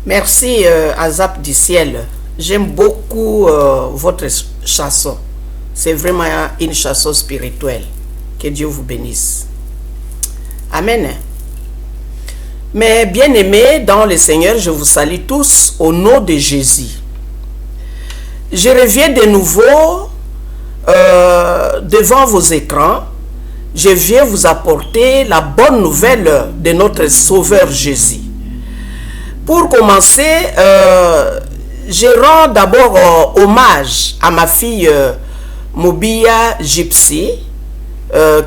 Merci Azap du ciel. J'aime beaucoup votre chanson. C'est vraiment une chanson spirituelle. Que Dieu vous bénisse. Amen. Mes bien-aimés dans le Seigneur, je vous salue tous au nom de Jésus. Je reviens de nouveau devant vos écrans. Je viens vous apporter la bonne nouvelle de notre Sauveur Jésus. Pour commencer, je rends d'abord hommage à ma fille Mobia Gypsy,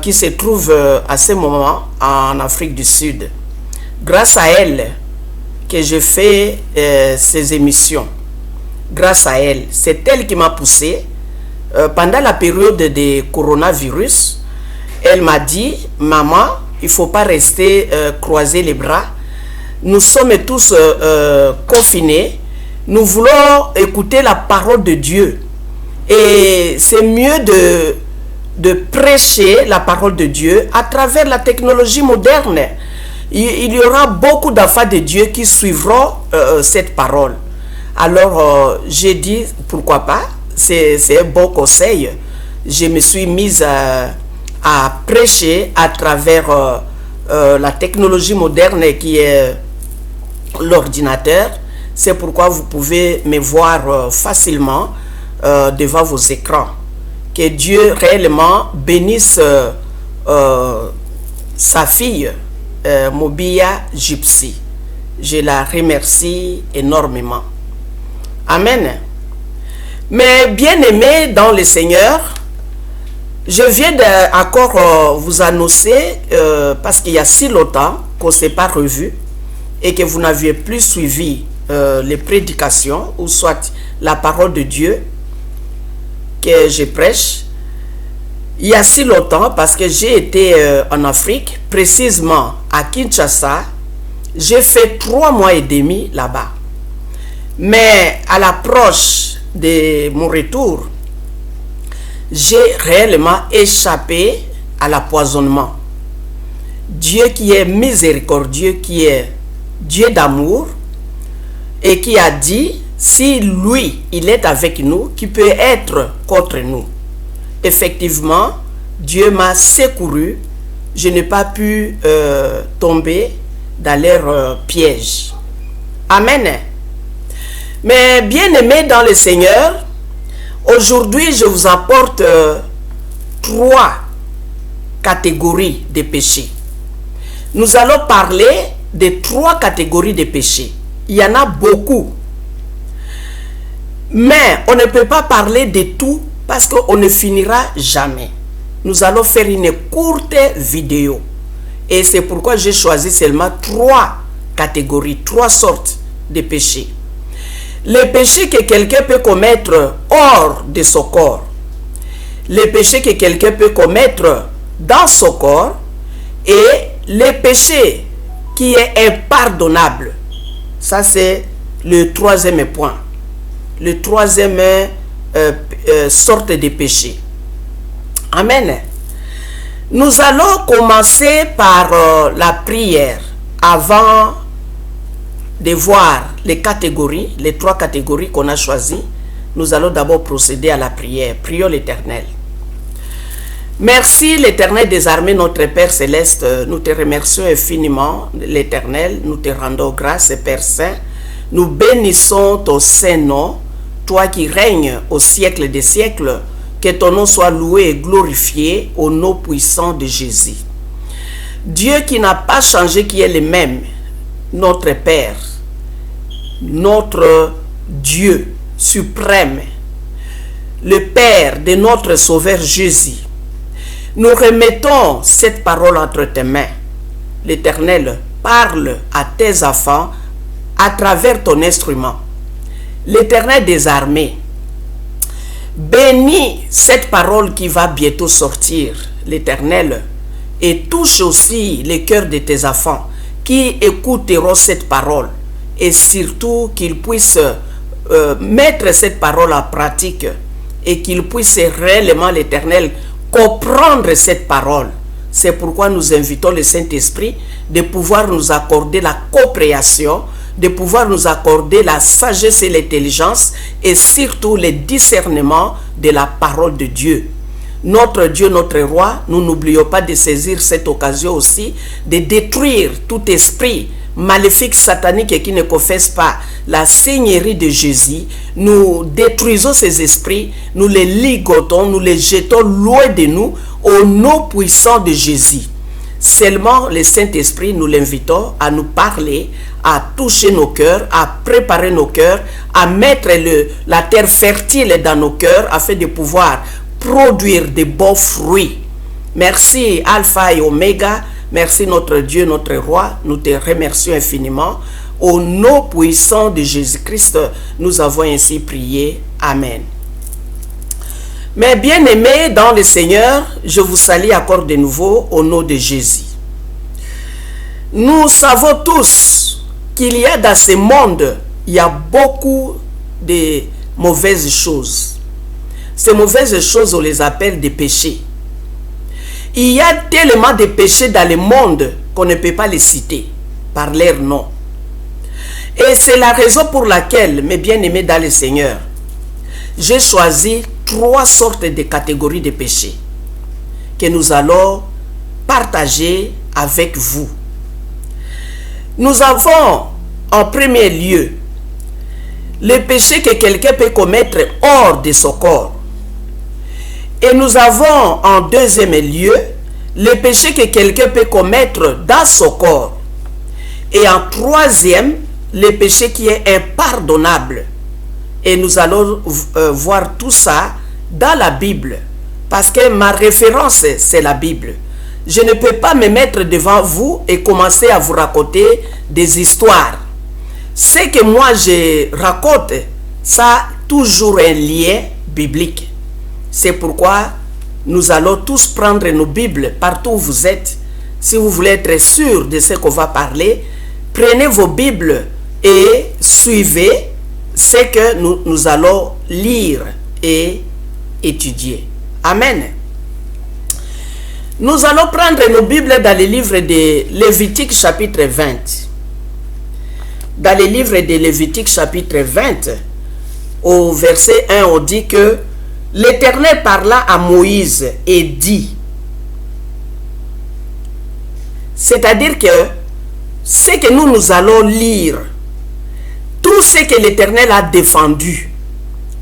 qui se trouve à ce moment en Afrique du Sud. Grâce à elle que je fais ces émissions. Grâce à elle. C'est elle qui m'a poussé. Pendant la période de coronavirus, elle m'a dit, maman, il ne faut pas rester croiser les bras. Nous sommes tous confinés. Nous voulons écouter la parole de Dieu. Et c'est mieux de prêcher la parole de Dieu à travers la technologie moderne. Il y aura beaucoup d'enfants de Dieu qui suivront cette parole. Alors, j'ai dit, pourquoi pas? C'est un bon conseil. Je me suis mise à prêcher à travers la technologie moderne qui est l'ordinateur. C'est pourquoi vous pouvez me voir facilement devant vos écrans. Que Dieu réellement bénisse sa fille Mobia Gypsy. Je la remercie énormément. Amen. Mais bien aimés dans le Seigneur, je viens encore vous annoncer, parce qu'il y a si longtemps qu'on ne s'est pas revu et que vous n'aviez plus suivi les prédications ou soit la parole de Dieu que je prêche. Il y a si longtemps, parce que j'ai été en Afrique, précisément à Kinshasa. J'ai fait 3 mois et demi là-bas. Mais à l'approche de mon retour, j'ai réellement échappé à l'empoisonnement. Dieu qui est miséricordieux, qui est Dieu d'amour, et qui a dit, si lui, il est avec nous, qui peut être contre nous. Effectivement, Dieu m'a secouru. Je n'ai pas pu tomber dans leur piège. Amen. Mais bien aimés dans le Seigneur, aujourd'hui je vous apporte 3 catégories de péchés. Nous allons parler de 3 catégories de péchés. Il y en a beaucoup. Mais on ne peut pas parler de tout parce qu'on ne finira jamais. Nous allons faire une courte vidéo. Et c'est pourquoi j'ai choisi seulement 3 catégories, 3 sortes de péchés. Les péchés que quelqu'un peut commettre hors de son corps. Les péchés que quelqu'un peut commettre dans son corps. Et les péchés qui est impardonnable. Ça, c'est le 3e point. Le 3e sorte de péché. Amen. Nous allons commencer par la prière avant de voir les catégories, les 3 catégories qu'on a choisies. Nous allons d'abord procéder à la prière. Prions l'Éternel. Merci l'Éternel des armées, notre Père Céleste. Nous te remercions infiniment, l'Éternel. Nous te rendons grâce, Père Saint. Nous bénissons ton Saint-Nom, toi qui règnes au siècle des siècles. Que ton nom soit loué et glorifié au nom puissant de Jésus. Dieu qui n'a pas changé, qui est le même, notre Père, notre Dieu suprême, le Père de notre Sauveur Jésus. Nous remettons cette parole entre tes mains. L'Éternel parle à tes enfants à travers ton instrument. L'Éternel des armées, bénis cette parole qui va bientôt sortir, l'Éternel, et touche aussi les cœurs de tes enfants qui écouteront cette parole, et surtout qu'ils puissent mettre cette parole en pratique et qu'ils puissent réellement, l'Éternel, comprendre cette parole. C'est pourquoi nous invitons le Saint-Esprit de pouvoir nous accorder la compréhension, de pouvoir nous accorder la sagesse et l'intelligence et surtout le discernement de la parole de Dieu. Notre Dieu, notre roi, nous n'oublions pas de saisir cette occasion aussi de détruire tout esprit maléfique, satanique qui ne confesse pas la seigneurie de Jésus. Nous détruisons ces esprits, nous les ligotons, nous les jetons loin de nous au nom puissant de Jésus. Seulement le Saint-Esprit, nous l'invitons à nous parler, à toucher nos cœurs, à préparer nos cœurs, à mettre la terre fertile dans nos cœurs afin de pouvoir produire de bons fruits. Merci Alpha et Oméga, merci notre Dieu, notre roi, nous te remercions infiniment. Au nom puissant de Jésus-Christ, nous avons ainsi prié. Amen. Mes bien-aimés dans le Seigneur, je vous salue encore de nouveau au nom de Jésus. Nous savons tous qu'il y a dans ce monde, il y a beaucoup de mauvaises choses. Ces mauvaises choses, on les appelle des péchés. Il y a tellement de péchés dans le monde qu'on ne peut pas les citer par leur nom. Et c'est la raison pour laquelle, mes bien-aimés dans le Seigneur, j'ai choisi 3 sortes de catégories de péchés que nous allons partager avec vous. Nous avons en premier lieu le péché que quelqu'un peut commettre hors de son corps. Et nous avons en deuxième lieu le péché que quelqu'un peut commettre dans son corps. Et en troisième, le péché qui est impardonnable. Et nous allons voir tout ça dans la Bible. Parce que ma référence, c'est la Bible. Je ne peux pas me mettre devant vous et commencer à vous raconter des histoires. Ce que moi je raconte, ça a toujours un lien biblique. C'est pourquoi nous allons tous prendre nos Bibles partout où vous êtes. Si vous voulez être sûr de ce qu'on va parler, prenez vos Bibles et suivez ce que nous allons lire et étudier. Amen. Nous allons prendre nos Bibles dans le livre de Lévitique chapitre 20. Dans le livre de Lévitique chapitre 20, au verset 1, on dit que l'Éternel parla à Moïse et dit, c'est-à-dire que ce que nous allons lire, tout ce que l'Éternel a défendu,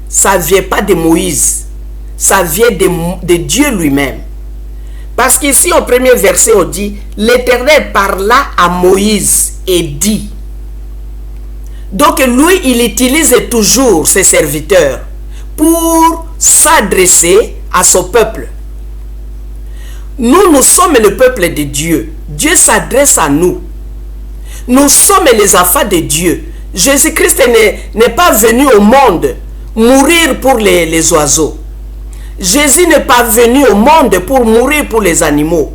ça ne vient pas de Moïse, ça vient de Dieu lui-même. Parce qu'ici au premier verset on dit, l'Éternel parla à Moïse et dit. Donc lui, il utilise toujours ses serviteurs pour s'adresser à son peuple. Nous sommes le peuple de Dieu. Dieu s'adresse à nous. Nous sommes les enfants de Dieu. Jésus-Christ n'est pas venu au monde mourir pour les oiseaux. Jésus n'est pas venu au monde pour mourir pour les animaux.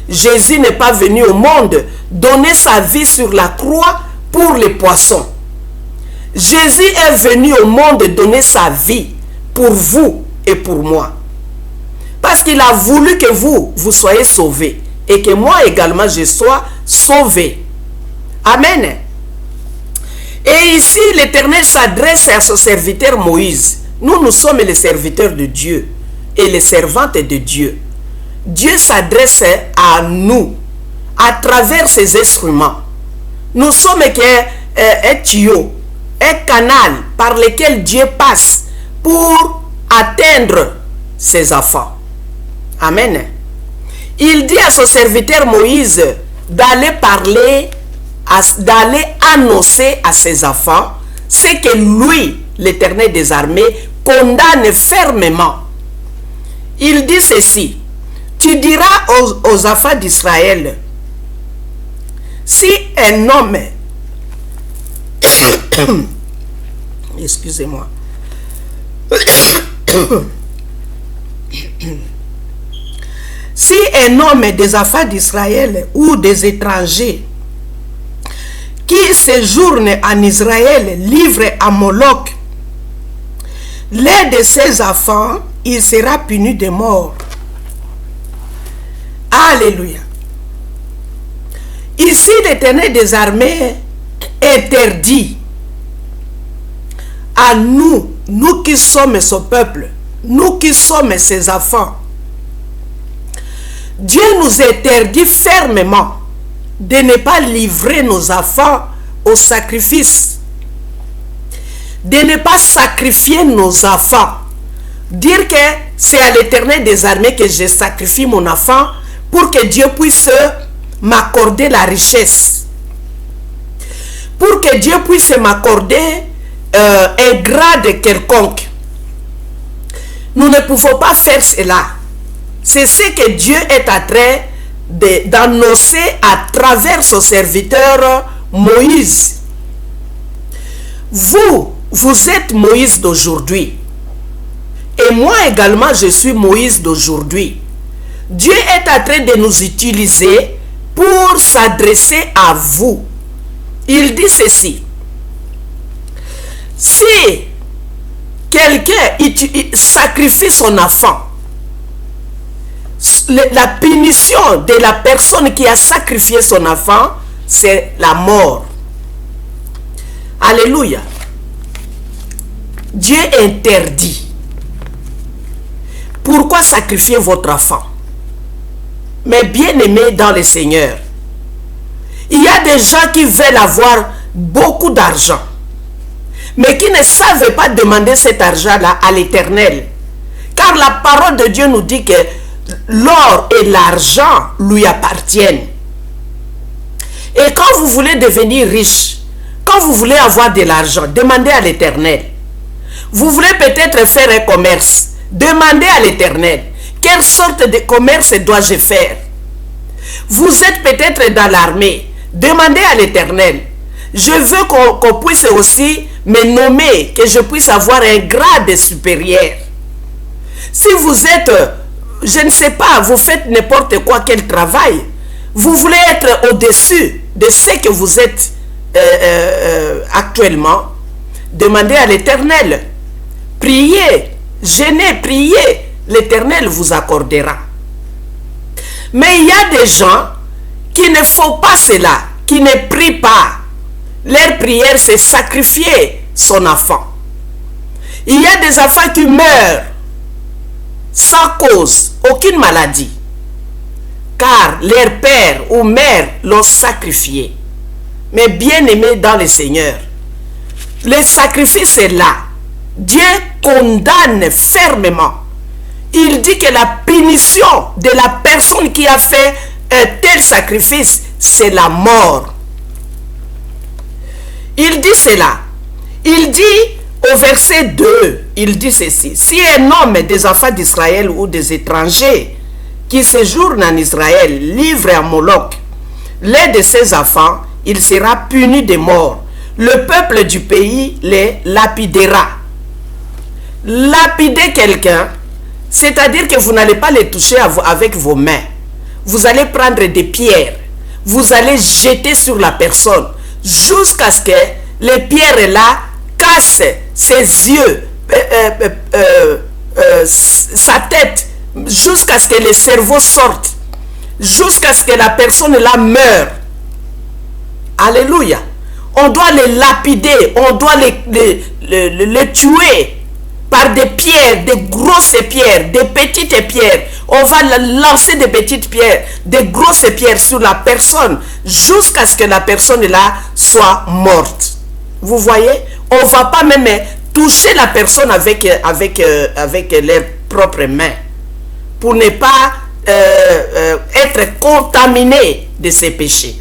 Jésus n'est pas venu au monde donner sa vie sur la croix pour les poissons. Jésus est venu au monde donner sa vie pour vous et pour moi. Parce qu'il a voulu que vous soyez sauvés et que moi également je sois sauvé. Amen. Et ici l'Éternel s'adresse à son serviteur Moïse. Nous sommes les serviteurs de Dieu et les servantes de Dieu. Dieu s'adresse à nous à travers ses instruments. Nous sommes un tuyau, un canal par lequel Dieu passe pour atteindre ses enfants. Amen. Il dit à son serviteur Moïse d'aller parler, d'aller annoncer à ses enfants ce que lui, l'Éternel des armées, condamne fermement. Il dit ceci, tu diras aux enfants d'Israël, si un homme, excusez-moi, si un homme des enfants d'Israël ou des étrangers qui séjournent en Israël livre à Moloch l'un de ses enfants, il sera puni de mort. Alléluia. Ici, l'Éternel des armées interdit à nous, nous qui sommes son peuple, nous qui sommes ses enfants. Dieu nous interdit fermement de ne pas livrer nos enfants au sacrifice, de ne pas sacrifier nos enfants. Dire que c'est à l'Éternel des armées que je sacrifie mon enfant pour que Dieu puisse m'accorder la richesse. Pour que Dieu puisse m'accorder un grade quelconque. Nous ne pouvons pas faire cela. C'est ce que Dieu est en train d'annoncer à travers son serviteur Moïse. Vous êtes Moïse d'aujourd'hui. Et moi également, je suis Moïse d'aujourd'hui. Dieu est en train de nous utiliser pour s'adresser à vous. Il dit ceci. Si quelqu'un sacrifie son enfant, la punition de la personne qui a sacrifié son enfant, c'est la mort. Alléluia. Dieu interdit. Pourquoi sacrifier votre enfant? Mais bien aimé dans le Seigneur, il y a des gens qui veulent avoir beaucoup d'argent, mais qui ne savent pas demander cet argent-là à l'Éternel. Car la parole de Dieu nous dit que l'or et l'argent lui appartiennent. Et quand vous voulez devenir riche, quand vous voulez avoir de l'argent, demandez à l'Éternel. Vous voulez peut-être faire un commerce, demandez à l'Éternel. Quelle sorte de commerce dois-je faire? Vous êtes peut-être dans l'armée, demandez à l'Éternel. Je veux qu'on puisse aussi me nommer, que je puisse avoir un grade supérieur. Si vous êtes, je ne sais pas, vous faites n'importe quoi, quel travail, vous voulez être au-dessus de ce que vous êtes actuellement, demandez à l'Éternel. Priez, jeûnez, priez, l'Éternel vous accordera. Mais il y a des gens qui ne font pas cela, qui ne prient pas. Leur prière, c'est sacrifier son enfant. Il y a des enfants qui meurent sans cause, aucune maladie, car leur père ou mère l'ont sacrifié. Mais bien aimé dans le Seigneur, le sacrifice est là. Dieu condamne fermement. Il dit que la punition de la personne qui a fait un tel sacrifice, c'est la mort. Il dit cela. Il dit au verset 2, il dit ceci. Si un homme des enfants d'Israël ou des étrangers qui séjournent en Israël livre à Moloch l'un de ses enfants, il sera puni de mort. Le peuple du pays les lapidera. Lapider quelqu'un, c'est-à-dire que vous n'allez pas les toucher avec vos mains. Vous allez prendre des pierres. Vous allez jeter sur la personne jusqu'à ce que les pierres là cassent ses yeux, sa tête, jusqu'à ce que le cerveau sorte, jusqu'à ce que la personne là meure. Alléluia. On doit les lapider, on doit les tuer par des pierres, des grosses pierres, des petites pierres. On va lancer des petites pierres, des grosses pierres sur la personne jusqu'à ce que la personne là soit morte. Vous voyez? On ne va pas même toucher la personne avec leurs propres mains pour ne pas être contaminé de ses péchés.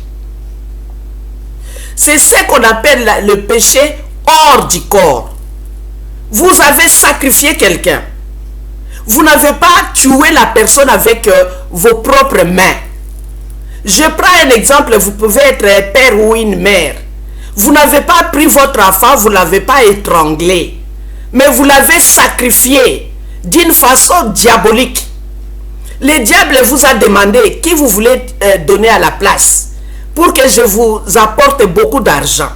C'est ce qu'on appelle le péché hors du corps. Vous avez sacrifié quelqu'un. Vous n'avez pas tué la personne avec vos propres mains. Je prends un exemple, vous pouvez être un père ou une mère. Vous n'avez pas pris votre enfant, vous ne l'avez pas étranglé, mais vous l'avez sacrifié d'une façon diabolique. Le diable vous a demandé qui vous voulez donner à la place pour que je vous apporte beaucoup d'argent.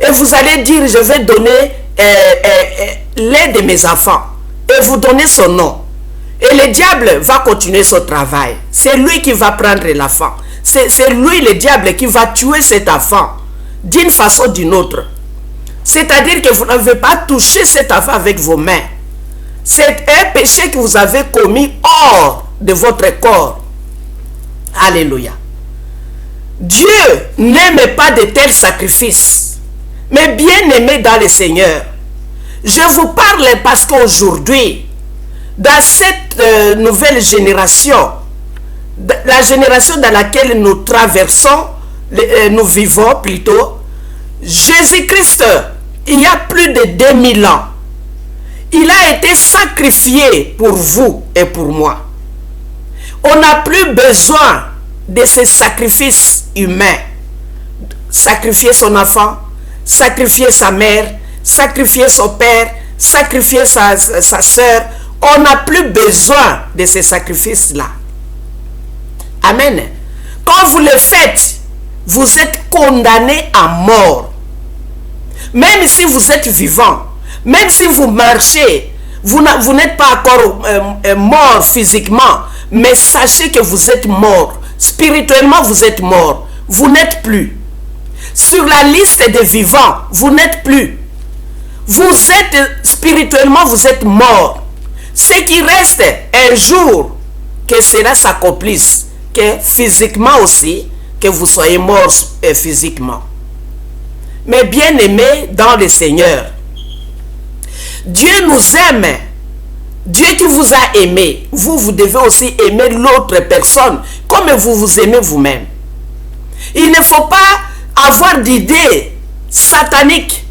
Et vous allez dire, je vais donner l'un de mes enfants. Et vous donnez son nom. Et le diable va continuer son travail. C'est lui qui va prendre l'enfant. C'est lui, le diable, qui va tuer cet enfant d'une façon ou d'une autre. C'est-à-dire que vous n'avez pas touché cette affaire avec vos mains. C'est un péché que vous avez commis hors de votre corps. Alléluia. Dieu n'aime pas de tels sacrifices, mais bien aimé dans le Seigneur. Je vous parle parce qu'aujourd'hui, dans cette nouvelle génération, la génération dans laquelle nous traversons, nous vivons plutôt, Jésus-Christ, il y a plus de 2000 ans, il a été sacrifié pour vous et pour moi. On n'a plus besoin de ces sacrifices humains. Sacrifier son enfant, sacrifier sa mère, sacrifier son père, sacrifier sa soeur. On n'a plus besoin de ces sacrifices-là. Amen. Quand vous le faites, vous êtes condamné à mort. Même si vous êtes vivant, même si vous marchez, vous n'êtes pas encore mort physiquement, mais sachez que vous êtes mort. Spirituellement, vous êtes mort. Vous n'êtes plus. Sur la liste des vivants, vous n'êtes plus. Vous êtes spirituellement, vous êtes mort. Ce qui reste un jour que cela s'accomplisse, que physiquement aussi, que vous soyez mort physiquement. Mais bien aimés dans le Seigneur, Dieu nous aime. Dieu qui vous a aimé, vous devez aussi aimer l'autre personne comme vous vous aimez vous-même. Il ne faut pas avoir d'idées sataniques.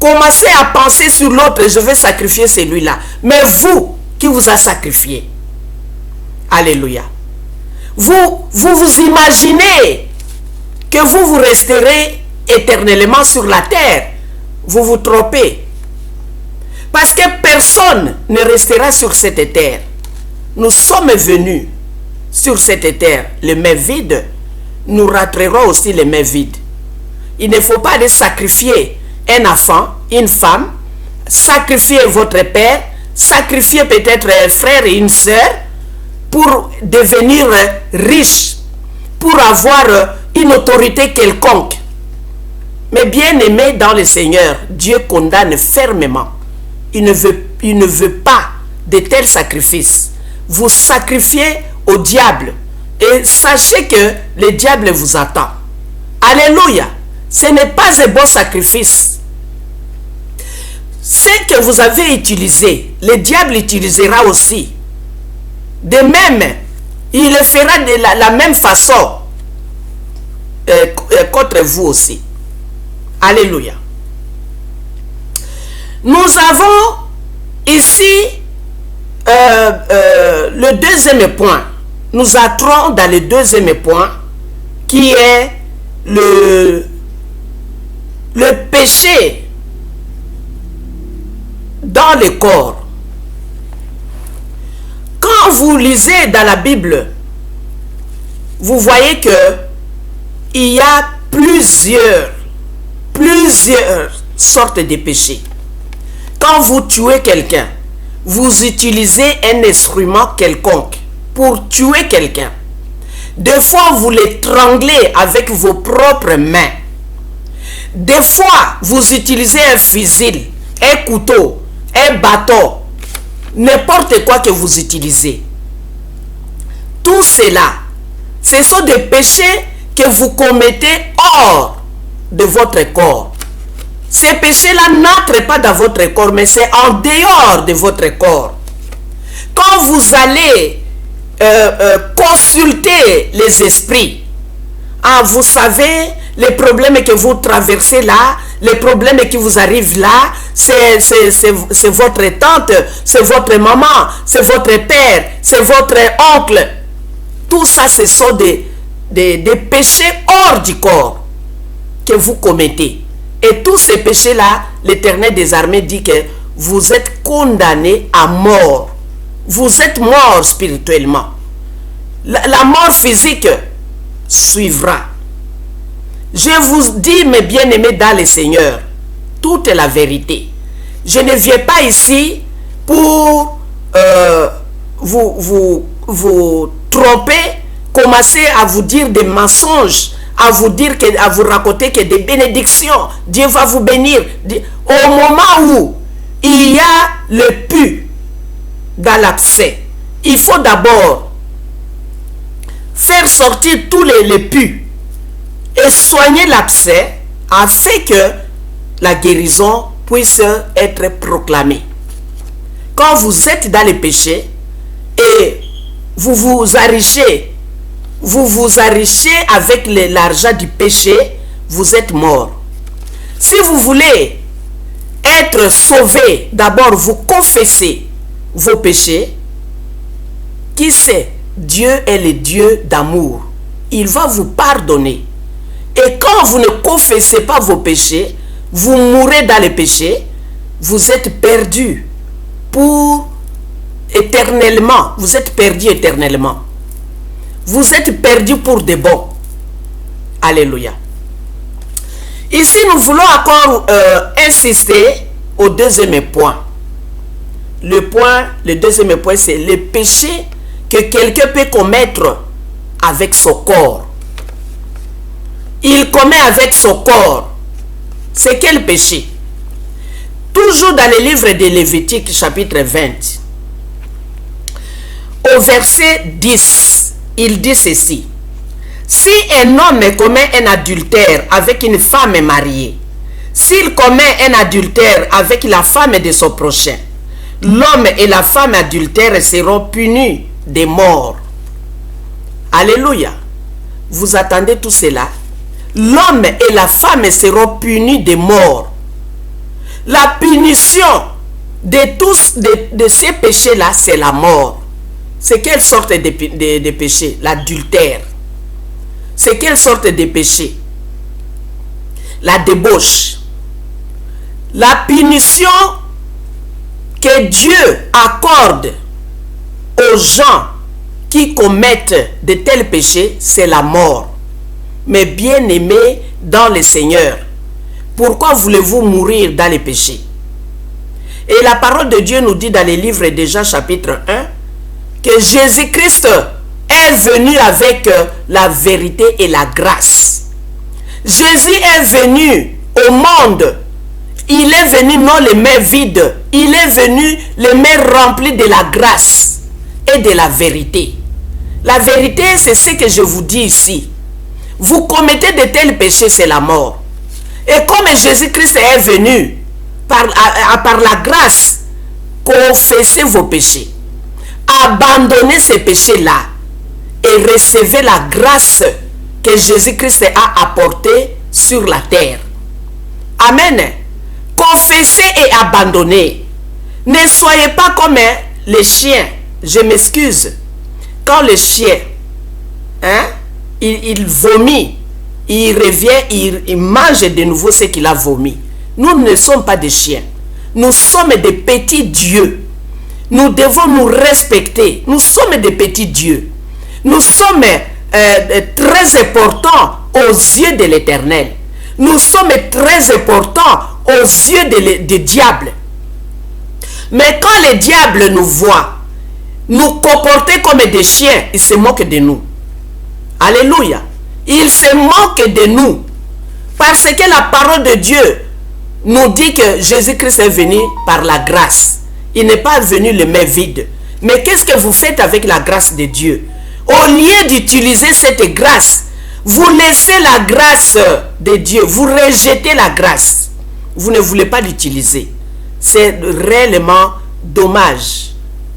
Commencez à penser sur l'autre, je vais sacrifier celui-là. Mais vous, qui vous a sacrifié. Alléluia. Vous imaginez que vous resterez éternellement sur la terre. Vous vous trompez. Parce que personne ne restera sur cette terre. Nous sommes venus sur cette terre, les mains vides. Nous raterons aussi les mains vides. Il ne faut pas aller sacrifier un enfant, une femme, sacrifier votre père, sacrifier peut-être un frère et une sœur pour devenir riche, pour avoir une autorité quelconque. Mais bien aimé dans le Seigneur, Dieu condamne fermement. Il ne veut pas de tels sacrifices. Vous sacrifiez au diable et sachez que le diable vous attend. Alléluia. Ce n'est pas un bon sacrifice. Ce que vous avez utilisé, le diable utilisera aussi. De même, il le fera de la même façon contre vous aussi. Alléluia. Nous avons ici le deuxième point. Nous entrons dans le deuxième point qui est le péché dans le corps. Quand vous lisez dans la Bible, vous voyez que il y a plusieurs sortes de péchés. Quand vous tuez quelqu'un, vous utilisez un instrument quelconque pour tuer quelqu'un. Des fois, vous l'étranglez avec vos propres mains. Des fois, vous utilisez un fusil, un couteau, un bâton, n'importe quoi que vous utilisez. Tout cela, ce sont des péchés que vous commettez hors de votre corps. Ces péchés-là n'entrent pas dans votre corps, mais c'est en dehors de votre corps. Quand vous allez consulter les esprits, vous savez, les problèmes que vous traversez là, les problèmes qui vous arrivent là, c'est votre tante, c'est votre maman, c'est votre père, c'est votre oncle. Tout ça, ce sont des péchés hors du corps que vous commettez. Et tous ces péchés-là, l'Éternel des armées dit que vous êtes condamnés à mort. Vous êtes mort spirituellement. La mort physique suivra. Je vous dis, mes bien-aimés dans le Seigneur, toute la vérité. Je ne viens pas ici pour vous tromper, commencer à vous dire des mensonges, à vous dire, à vous raconter que des bénédictions, Dieu va vous bénir. Au moment où il y a le pus dans l'abcès, il faut d'abord faire sortir tous les pus et soigner l'abcès afin que la guérison puisse être proclamée. Quand vous êtes dans les péchés et vous vous enrichez avec l'argent du péché, vous êtes mort. Si vous voulez être sauvé, d'abord vous confessez vos péchés. Qui sait? Dieu est le Dieu d'amour. Il va vous pardonner. Et quand vous ne confessez pas vos péchés, vous mourrez dans les péchés, vous êtes perdu pour éternellement. Vous êtes perdu éternellement. Vous êtes perdu pour de bon. Alléluia. Ici, nous voulons encore insister au deuxième point. Le deuxième point, c'est le péché que quelqu'un peut commettre avec son corps. Il commet avec son corps. C'est quel péché? Toujours dans le livre de Lévitique, chapitre 20. Au verset 10, il dit ceci. Si un homme commet un adultère avec une femme mariée, s'il commet un adultère avec la femme de son prochain, l'homme et la femme adultère seront punis de mort. Alléluia. Vous attendez tout cela? L'homme et la femme seront punis de mort. La punition de ces péchés-là, c'est la mort. C'est quelle sorte de péché? L'adultère. C'est quelle sorte de péché? La débauche. La punition que Dieu accorde aux gens qui commettent de tels péchés, c'est la mort. Mais bien aimés dans le Seigneur, pourquoi voulez-vous mourir dans les péchés? Et la parole de Dieu nous dit dans le livre de Jean chapitre 1 que Jésus-Christ est venu avec la vérité et la grâce. Jésus est venu au monde. Il est venu non les mains vides. Il est venu les mains remplies de la grâce et de la vérité. La vérité, c'est ce que je vous dis ici. Vous commettez de tels péchés, c'est la mort. Et comme Jésus-Christ est venu par la grâce, confessez vos péchés. Abandonnez ces péchés-là et recevez la grâce que Jésus-Christ a apportée sur la terre. Amen. Confessez et abandonnez. Ne soyez pas comme les chiens. Je m'excuse. Quand le chien, il vomit, il revient, il mange de nouveau ce qu'il a vomi. Nous ne sommes pas des chiens. Nous sommes des petits dieux. Nous devons nous respecter. Nous sommes des petits dieux. Nous sommes très importants aux yeux de l'Éternel. Nous sommes très importants aux yeux des diables. Mais quand les diables nous voient nous comporter comme des chiens, ils se moquent de nous. Alléluia. Ils se moquent de nous. Parce que la parole de Dieu nous dit que Jésus-Christ est venu par la grâce. Il n'est pas venu les mains vides. Mais qu'est-ce que vous faites avec la grâce de Dieu? Au lieu d'utiliser cette grâce, vous laissez la grâce de Dieu. Vous rejetez la grâce. Vous ne voulez pas l'utiliser. C'est réellement dommage.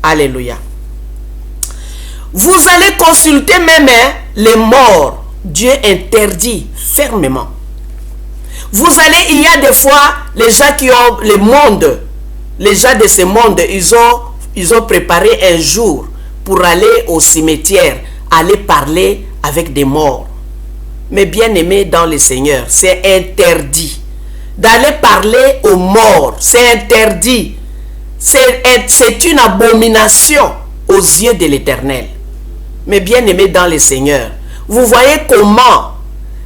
Alléluia. Vous allez consulter même les morts. Dieu interdit fermement. Il y a des fois, les gens qui ont le monde, les gens de ce monde, ils ont préparé un jour pour aller au cimetière, aller parler avec des morts. Mais bien aimés dans le Seigneur, c'est interdit. D'aller parler aux morts, c'est interdit. C'est une abomination aux yeux de l'Éternel. Mais bien aimés dans le Seigneur, vous voyez comment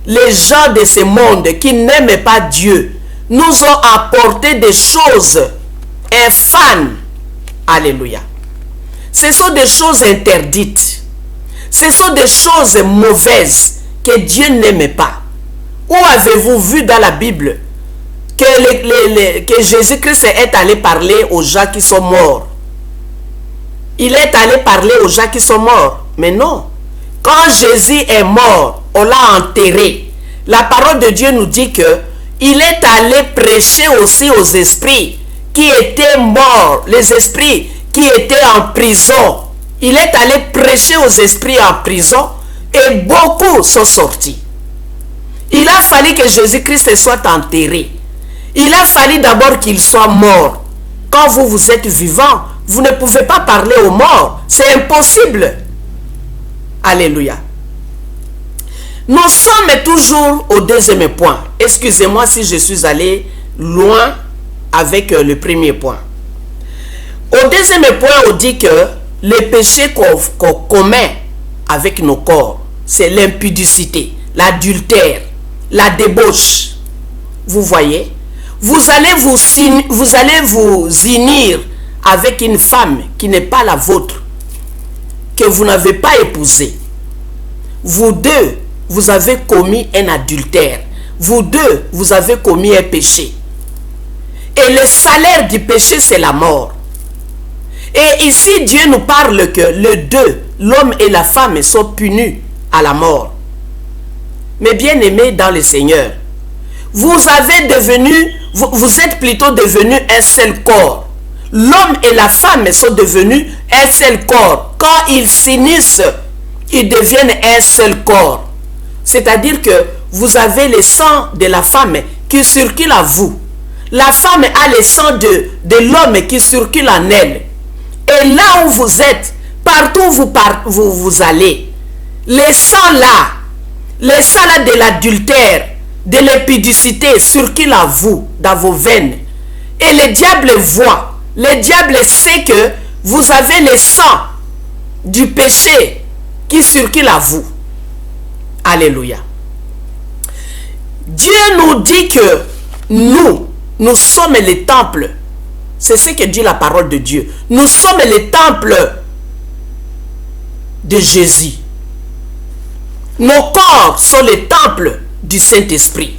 les gens de ce monde qui n'aiment pas Dieu nous ont apporté des choses infâmes. Alléluia. Ce sont des choses interdites. Ce sont des choses mauvaises que Dieu n'aimait pas? Où avez-vous vu dans la Bible que Jésus-Christ est allé parler aux gens qui sont morts? Il est allé parler aux gens qui sont morts. Mais non. Quand Jésus est mort, on l'a enterré. La parole de Dieu nous dit que il est allé prêcher aussi aux esprits qui étaient morts, les esprits qui étaient en prison. Il est allé prêcher aux esprits en prison et beaucoup sont sortis. Il a fallu que Jésus-Christ soit enterré. Il a fallu d'abord qu'il soit mort. Quand vous êtes vivant, vous ne pouvez pas parler aux morts. C'est impossible. Alléluia. Nous sommes toujours au deuxième point. Excusez-moi si je suis allé loin avec le premier point. Au deuxième point, on dit que les péchés qu'on commet avec nos corps, c'est l'impudicité, l'adultère, la débauche. Vous voyez? Vous allez vous unir avec une femme qui n'est pas la vôtre, que vous n'avez pas épousée. Vous deux, vous avez commis un adultère. Vous deux, vous avez commis un péché. Et le salaire du péché, c'est la mort. Et ici, Dieu nous parle que les deux, l'homme et la femme, sont punis à la mort. Mais bien aimés dans le Seigneur, vous êtes plutôt devenus un seul corps. L'homme et la femme sont devenus un seul corps. Quand ils s'unissent, ils deviennent un seul corps. C'est-à-dire que vous avez le sang de la femme qui circule à vous. La femme a le sang de l'homme qui circule en elle. Et là où vous êtes, partout où vous allez, les sangs là de l'adultère, de l'impudicité circulent à vous, dans vos veines. Et le diable voit, le diable sait que vous avez le sang du péché qui circule à vous. Alléluia. Dieu nous dit que nous sommes les temples. C'est ce que dit la parole de Dieu. Nous sommes les temples de Jésus. Nos corps sont les temples du Saint-Esprit.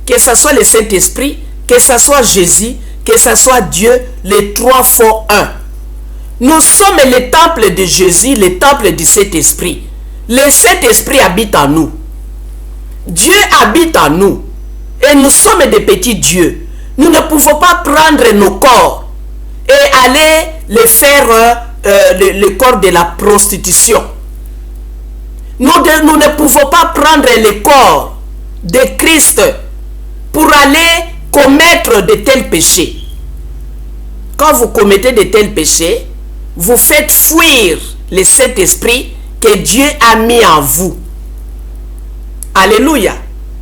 Que ce soit le Saint-Esprit, que ce soit Jésus, que ce soit Dieu, les trois font un. Nous sommes les temples de Jésus, les temples du Saint-Esprit. Le Saint-Esprit habite en nous. Dieu habite en nous. Et nous sommes des petits dieux. Nous ne pouvons pas prendre nos corps et aller les faire le corps de la prostitution. Nous ne pouvons pas prendre le corps de Christ pour aller commettre de tels péchés. Quand vous commettez de tels péchés, vous faites fuir le Saint-Esprit que Dieu a mis en vous. Alléluia.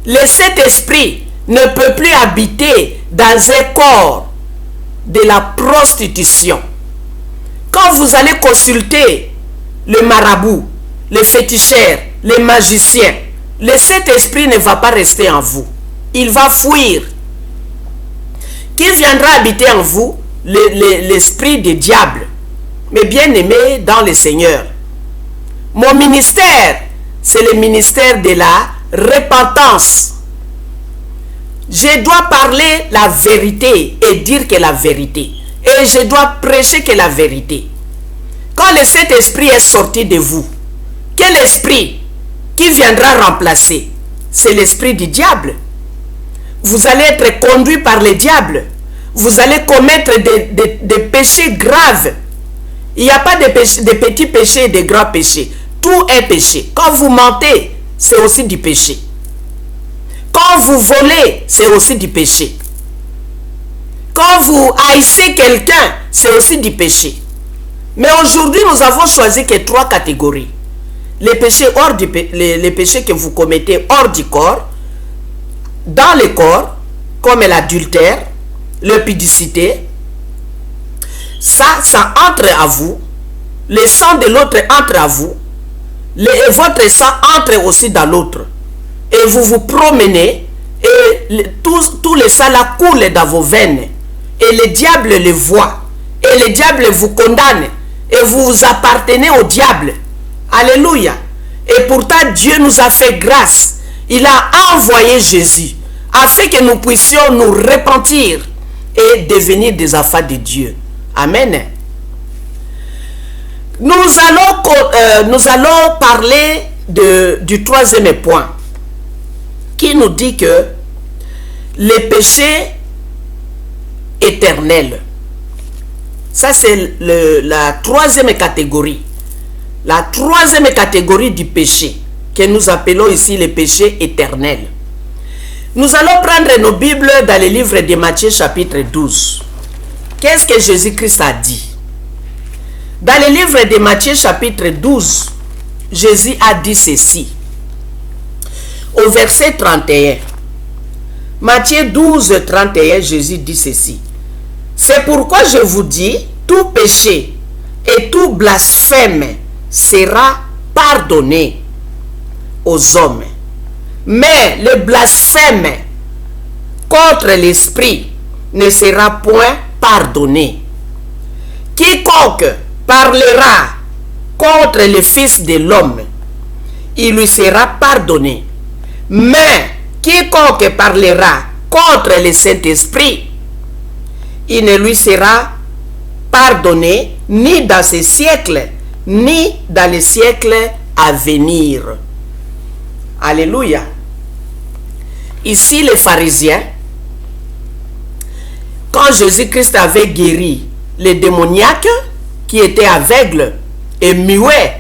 Le Saint-Esprit ne peut plus habiter dans un corps de la prostitution. Quand vous allez consulter le marabout, le féticheur, le magicien, le Saint-Esprit ne va pas rester en vous. Il va fuir. Qui viendra habiter en vous? L'esprit du diable. Mais bien aimé dans le Seigneur, mon ministère, c'est le ministère de la repentance. Je dois parler la vérité et dire que la vérité. Et je dois prêcher que la vérité. Quand le Saint-Esprit est sorti de vous, quel esprit qui viendra remplacer? C'est l'esprit du diable. Vous allez être conduit par le diable. Vous allez commettre des péchés graves. Il n'y a pas de petits péchés et de grands péchés. Tout est péché. Quand vous mentez, c'est aussi du péché. Quand vous volez, c'est aussi du péché. Quand vous haïssez quelqu'un, c'est aussi du péché. Mais aujourd'hui, nous avons choisi que 3 catégories. Les péchés, les péchés que vous commettez hors du corps, dans le corps, comme l'adultère, l'impudicité, ça entre à vous. Le sang de l'autre entre à vous. Votre sang entre aussi dans l'autre. Et vous vous promenez et tout le sang là coule dans vos veines. Et le diable le voit. Et le diable vous condamne. Et vous appartenez au diable. Alléluia. Et pourtant, Dieu nous a fait grâce. Il a envoyé Jésus afin que nous puissions nous repentir et devenir des enfants de Dieu. Amen. Nous allons parler du troisième point qui nous dit que les péchés éternels. Ça, c'est la troisième catégorie. La troisième catégorie du péché que nous appelons ici les péchés éternels. Nous allons prendre nos Bibles dans le livre de Matthieu chapitre 12. Qu'est-ce que Jésus-Christ a dit? Dans le livre de Matthieu chapitre 12, Jésus a dit ceci. Au verset 31. Matthieu 12, 31, Jésus dit ceci. C'est pourquoi je vous dis, tout péché et tout blasphème sera pardonné aux hommes. Mais le blasphème contre l'Esprit ne sera point pardonné. Quiconque parlera contre le Fils de l'homme, il lui sera pardonné. Mais quiconque parlera contre le Saint-Esprit, il ne lui sera pardonné ni dans ce siècle, ni dans les siècles à venir. Alléluia. Ici, les pharisiens, quand Jésus-Christ avait guéri les démoniaques qui étaient aveugles et muets,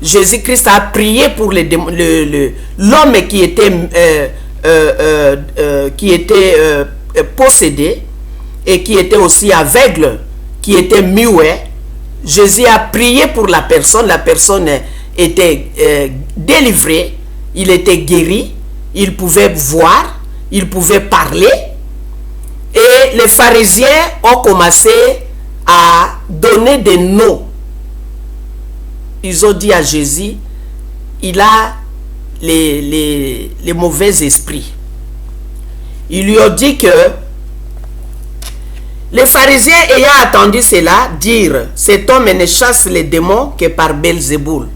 Jésus-Christ a prié pour l'homme qui était possédé et qui était aussi aveugle, qui était muet. Jésus a prié pour la personne était délivrée, il était guéri, il pouvait voir, il pouvait parler. Et les pharisiens ont commencé à donner des noms. Ils ont dit à Jésus, il a les mauvais esprits. Ils lui ont dit que les pharisiens ayant entendu cela dire, cet homme ne chasse les démons que par Belzéboul.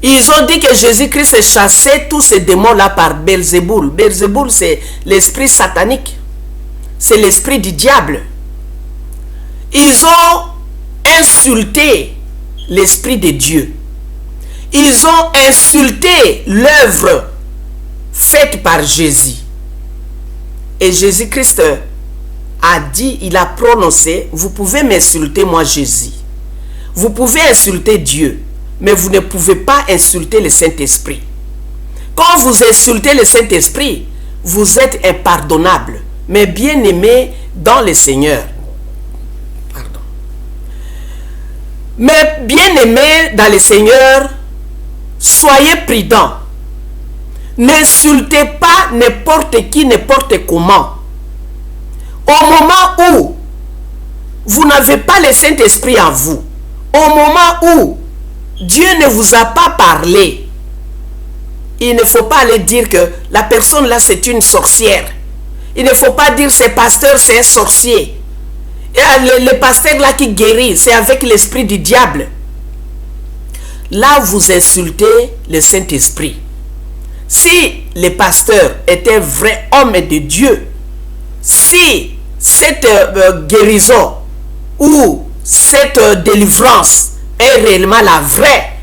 Ils ont dit que Jésus-Christ chassait tous ces démons-là par Belzéboul. Belzéboul, c'est l'esprit satanique. C'est l'esprit du diable. Ils ont insulté l'esprit de Dieu. Ils ont insulté l'œuvre faite par Jésus. Et Jésus-Christ a dit, il a prononcé, vous pouvez m'insulter moi Jésus. Vous pouvez insulter Dieu, mais vous ne pouvez pas insulter le Saint-Esprit. Quand vous insultez le Saint-Esprit, vous êtes impardonnable, mais bien aimé dans le Seigneur. Pardon. Mais bien aimé dans le Seigneur, soyez prudents. N'insultez pas n'importe qui, n'importe comment. Au moment où vous n'avez pas le Saint-Esprit en vous, au moment où Dieu ne vous a pas parlé, il ne faut pas aller dire que la personne là c'est une sorcière. Il ne faut pas dire ce pasteur c'est un sorcier. Et le pasteur là qui guérit, c'est avec l'esprit du diable. Là vous insultez le Saint-Esprit. Si le pasteur était vrai homme de Dieu, si cette guérison ou cette délivrance est réellement la vraie,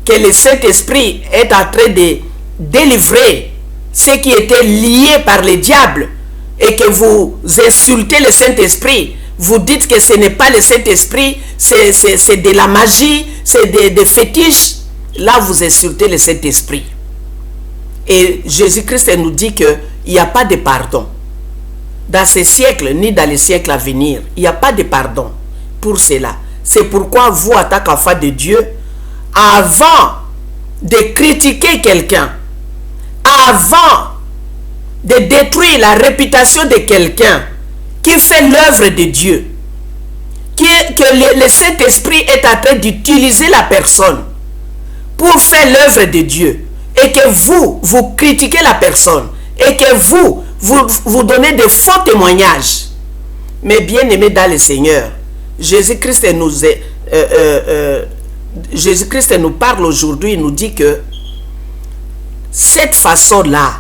que le Saint-Esprit est en train de délivrer ceux qui étaient liés par le diable, et que vous insultez le Saint-Esprit, vous dites que ce n'est pas le Saint-Esprit, c'est de la magie, c'est des fétiches, là vous insultez le Saint-Esprit. Et Jésus-Christ nous dit qu'il n'y a pas de pardon. Dans ces siècles, ni dans les siècles à venir, il n'y a pas de pardon pour cela. C'est pourquoi vous, en tant qu'enfant de Dieu, avant de critiquer quelqu'un, avant de détruire la réputation de quelqu'un qui fait l'œuvre de Dieu, que le Saint-Esprit est en train d'utiliser la personne pour faire l'œuvre de Dieu, et que vous critiquez la personne, et que vous donnez de faux témoignages. Mais bien aimé dans le Seigneur, Jésus-Christ Jésus-Christ nous parle aujourd'hui, il nous dit que cette façon-là,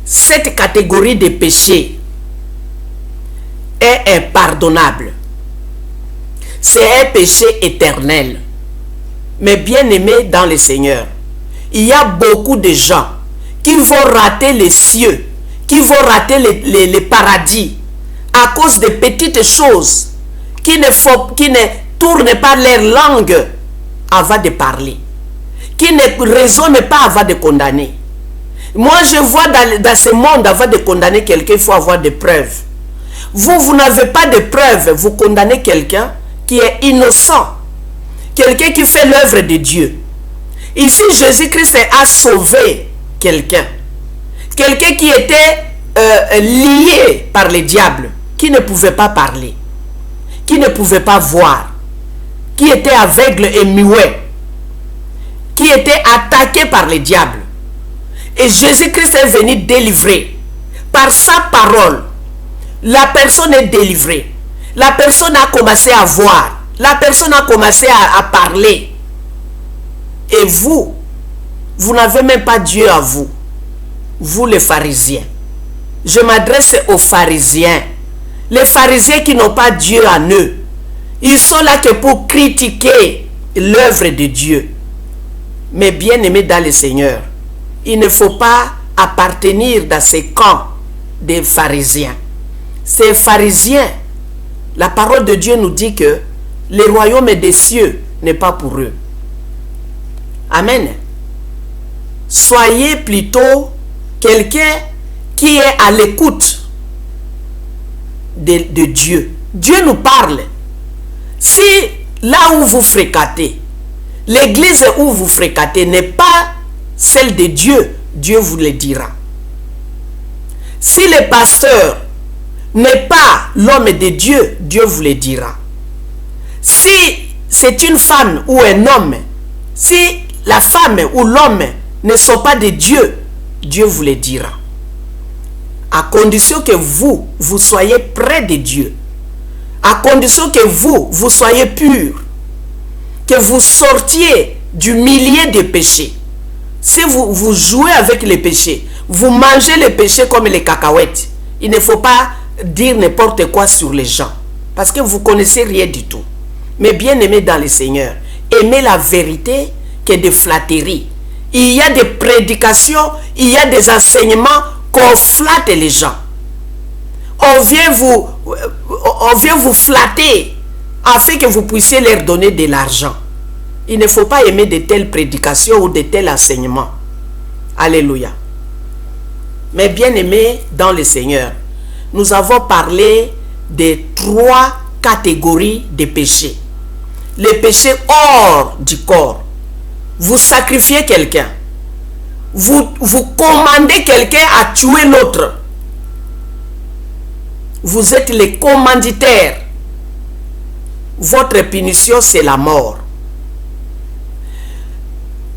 cette catégorie de péchés est impardonnable. C'est un péché éternel. Mais bien aimé dans le Seigneur, il y a beaucoup de gens qui vont rater les cieux, qui vont rater les paradis à cause de petites choses qui ne tournent pas leur langue avant de parler, qui ne raisonnent pas avant de condamner. Moi, je vois dans ce monde, avant de condamner quelqu'un, il faut avoir des preuves. Vous n'avez pas de preuves, vous condamnez quelqu'un qui est innocent, quelqu'un qui fait l'œuvre de Dieu. Ici, Jésus-Christ a sauvé quelqu'un. Quelqu'un qui était lié par le diable, qui ne pouvait pas parler, qui ne pouvait pas voir, qui était aveugle et muet, qui était attaqué par le diable. Et Jésus-Christ est venu délivrer. Par sa parole, la personne est délivrée. La personne a commencé à voir. La personne a commencé à parler. Et vous n'avez même pas Dieu à vous. Vous les pharisiens. Je m'adresse aux pharisiens. Les pharisiens qui n'ont pas Dieu en eux. Ils sont là que pour critiquer l'œuvre de Dieu. Mais bien aimés dans le Seigneur, il ne faut pas appartenir dans ces camps des pharisiens. Ces pharisiens, la parole de Dieu nous dit que le royaume des cieux n'est pas pour eux. Amen. Soyez plutôt quelqu'un qui est à l'écoute de Dieu. Dieu nous parle. Si là où vous fréquentez, l'église où vous fréquentez n'est pas celle de Dieu, Dieu vous le dira. Si le pasteur n'est pas l'homme de Dieu, Dieu vous le dira. Si c'est une femme ou un homme, si la femme ou l'homme ne sont pas de Dieu, Dieu vous le dira. À condition que vous soyez près de Dieu. À condition que vous soyez pur. Que vous sortiez du milieu des péchés. Si vous jouez avec les péchés, vous mangez les péchés comme les cacahuètes, il ne faut pas dire n'importe quoi sur les gens. Parce que vous ne connaissez rien du tout. Mais bien aimé dans le Seigneur, aimez la vérité que des flatteries. Il y a des prédications, il y a des enseignements qu'on flatte les gens. On vient vous flatter afin que vous puissiez leur donner de l'argent. Il ne faut pas aimer de telles prédications ou de tels enseignements. Alléluia. Mais bien aimés dans le Seigneur, nous avons parlé des 3 catégories de péchés. Les péchés hors du corps. Vous sacrifiez quelqu'un. Vous commandez quelqu'un à tuer l'autre. Vous êtes les commanditaires. Votre punition, c'est la mort.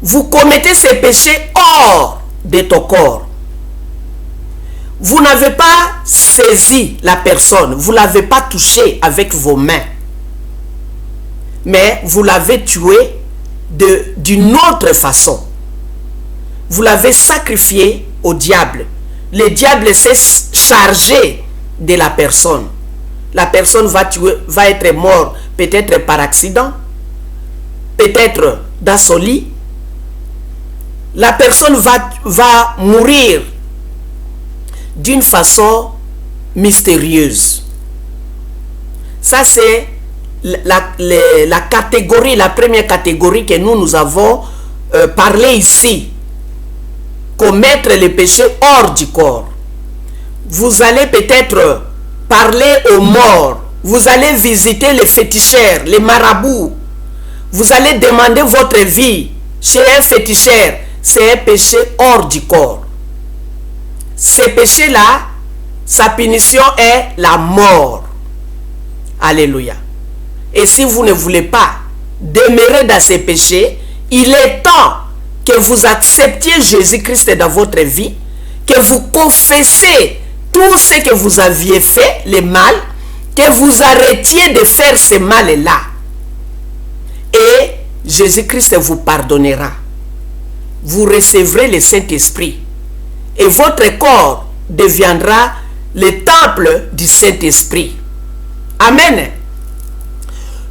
Vous commettez ces péchés hors de ton corps. Vous n'avez pas saisi la personne. Vous ne l'avez pas touché avec vos mains. Mais vous l'avez tué d'une autre façon. Vous l'avez sacrifié au diable. Le diable s'est chargé de la personne. La personne va être morte peut-être par accident, peut-être dans son lit. La personne va mourir d'une façon mystérieuse. Ça, c'est la catégorie, la première catégorie que nous avons parlé ici. Commettre les péchés hors du corps. Vous allez peut-être parler aux morts. Vous allez visiter les féticheurs, les marabouts. Vous allez demander votre vie chez un féticheur. C'est un péché hors du corps. Ce péché-là, sa punition est la mort. Alléluia. Et si vous ne voulez pas demeurer dans ces péchés, il est temps que vous acceptiez Jésus-Christ dans votre vie, que vous confessez tout ce que vous aviez fait, le mal, que vous arrêtiez de faire ce mal-là. Et Jésus-Christ vous pardonnera. Vous recevrez le Saint-Esprit. Et votre corps deviendra le temple du Saint-Esprit. Amen.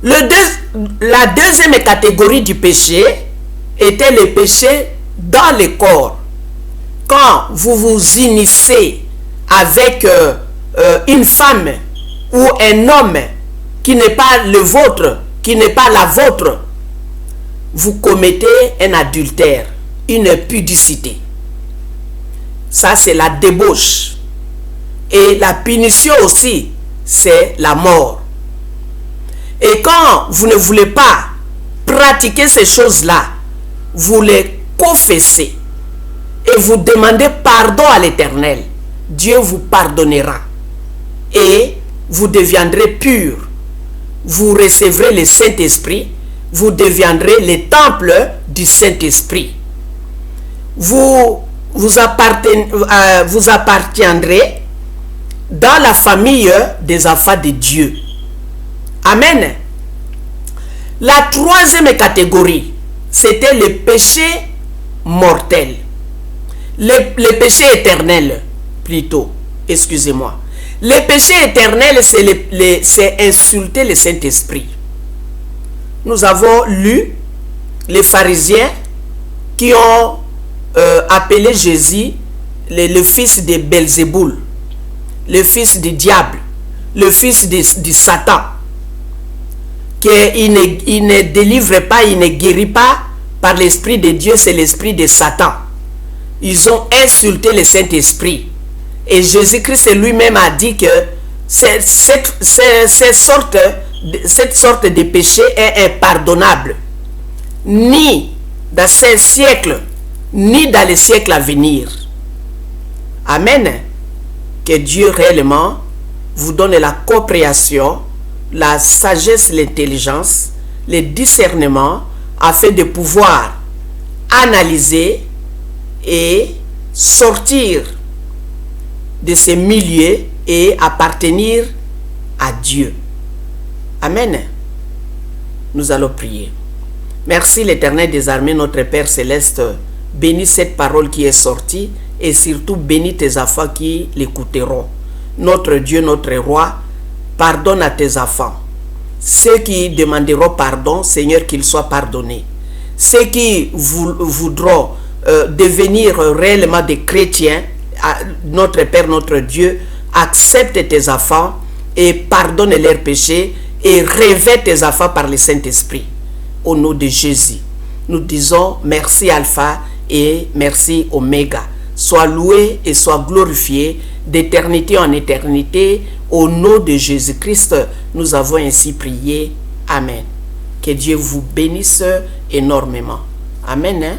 La deuxième catégorie du péché était le péché dans le corps. Quand vous vous unissez avec une femme ou un homme qui n'est pas le vôtre, qui n'est pas la vôtre, vous commettez un adultère, une impudicité. Ça, c'est la débauche. Et la punition aussi, c'est la mort. Et quand vous ne voulez pas pratiquer ces choses-là, vous les confessez et vous demandez pardon à l'Éternel. Dieu vous pardonnera et vous deviendrez pur. Vous recevrez le Saint-Esprit, vous deviendrez le temple du Saint-Esprit. Vous appartiendrez dans la famille des enfants de Dieu. Amen. La troisième catégorie, c'était le péché mortel. Le péché éternel, plutôt. Excusez-moi. Le péché éternel, c'est insulter le Saint-Esprit. Nous avons lu les pharisiens qui ont appelé Jésus le fils de Belzéboul, le fils du diable, le fils du Satan. Qu'il ne délivre pas, il ne guérit pas par l'Esprit de Dieu, c'est l'Esprit de Satan. Ils ont insulté le Saint-Esprit. Et Jésus-Christ lui-même a dit que cette sorte de péché est impardonnable. Ni dans ce siècle, ni dans les siècles à venir. Amen. Que Dieu réellement vous donne la compréhension, la sagesse, l'intelligence, le discernement, afin de pouvoir analyser et sortir de ces milieux et appartenir à Dieu. Amen. Nous allons prier. Merci l'Éternel des armées, notre Père céleste. Bénis cette parole qui est sortie et surtout bénis tes enfants qui l'écouteront. Notre Dieu, notre Roi, pardonne à tes enfants. Ceux qui demanderont pardon, Seigneur, qu'ils soient pardonnés. Ceux qui voudront devenir réellement des chrétiens, notre Père, notre Dieu, accepte tes enfants et pardonne leurs péchés et revêt tes enfants par le Saint-Esprit. Au nom de Jésus, nous disons merci Alpha et merci Oméga. Sois loué et sois glorifié d'éternité en éternité. Au nom de Jésus-Christ, nous avons ainsi prié. Amen. Que Dieu vous bénisse énormément. Amen.